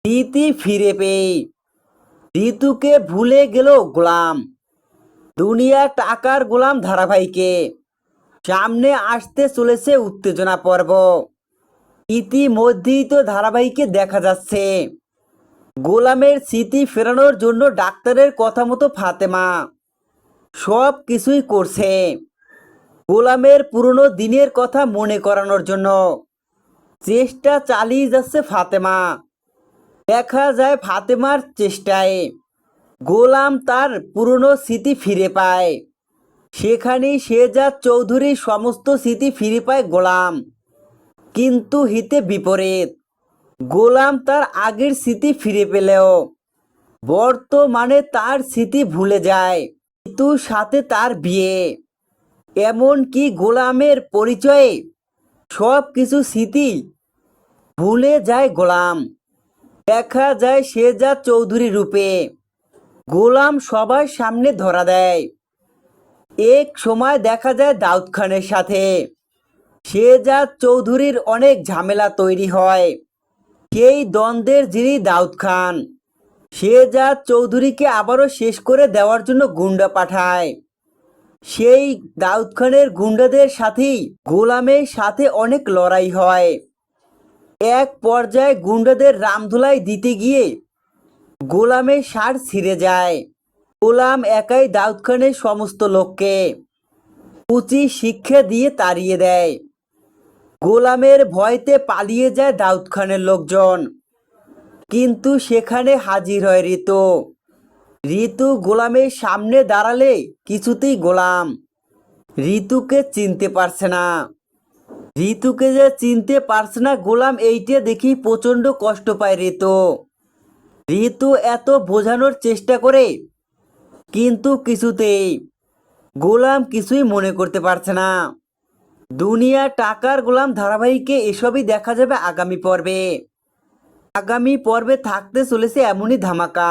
রীতি ফিরে পেয়ে ঋতুকে ভুলে গেল গোলাম। দুনিয়া টাকার গোলাম ধারাবাহিকে সামনে আসতে চলেছে উত্তেজনা পর্ব। ইতিমধ্যেই তো ধারাবাহিকে দেখা যাচ্ছে গোলামের স্মৃতি ফেরানোর জন্য ডাক্তারের কথা মতো ফাতেমা সব কিছুই করছে। গোলামের পুরনো দিনের কথা মনে করানোর জন্য চেষ্টা চালিয়ে যাচ্ছে ফাতেমা। দেখা যায় ফাতেমার চেষ্টায় গোলাম তার পুরনো স্মৃতি ফিরে পায়। সেখানেই শেহজাদ চৌধুরীর সমস্ত স্মৃতি ফিরে পায় গোলাম। কিন্তু হিতে বিপরীত, গোলাম তার আগের স্মৃতি ফিরে পেলেও বর্তমানে তার স্মৃতি ভুলে যায়। ঋতুর সাথে তার বিয়ে, এমনকি গোলামের পরিচয়ে সব কিছু স্মৃতি ভুলে যায় গোলাম। দেখা যায় শেহজাদ চৌধুরী রূপে গোলাম সবার সামনে ধরা দেয়। এক সময় দেখা যায় দাউদ খানের সাথে শেহজাদ চৌধুরীর অনেক ঝামেলা তৈরি হয়। সেই দ্বন্দ্বের যিনি দাউদ খান, শেহজাদ চৌধুরীকে আবারও শেষ করে দেওয়ার জন্য গুন্ডা পাঠায়। সেই দাউদ খানের গুন্ডাদের সাথেই গোলামের সাথে অনেক লড়াই হয়। এক পর্যায়ে গুন্ডাদের রামধুলাই দিতে গিয়ে গোলামের ষাঁড় ছিঁড়ে যায়। গোলাম একাই দাউদ খানের সমস্ত লোককে উচিত শিক্ষা দিয়ে তাড়িয়ে দেয়। গোলামের ভয়তে পালিয়ে যায় দাউদ খানের লোকজন। কিন্তু সেখানে হাজির হয় ঋতু। ঋতু গোলামের সামনে দাঁড়ালে কিছুতেই গোলাম ঋতুকে চিনতে পারছে না। ঋতুকে যে চিনতে পারছে না গোলাম, এইটা দেখি প্রচণ্ড কষ্ট পায় ঋতু। ঋতু এত বোঝানোর চেষ্টা করে কিন্তু কিছুতেই গোলাম কিছুই মনে করতে পারছে না। দুনিয়া টাকার গোলাম ধারাবাহিকে এসবই দেখা যাবে আগামী পর্বে। আগামী পর্বে থাকতে চলেছে এমনই ধামাকা।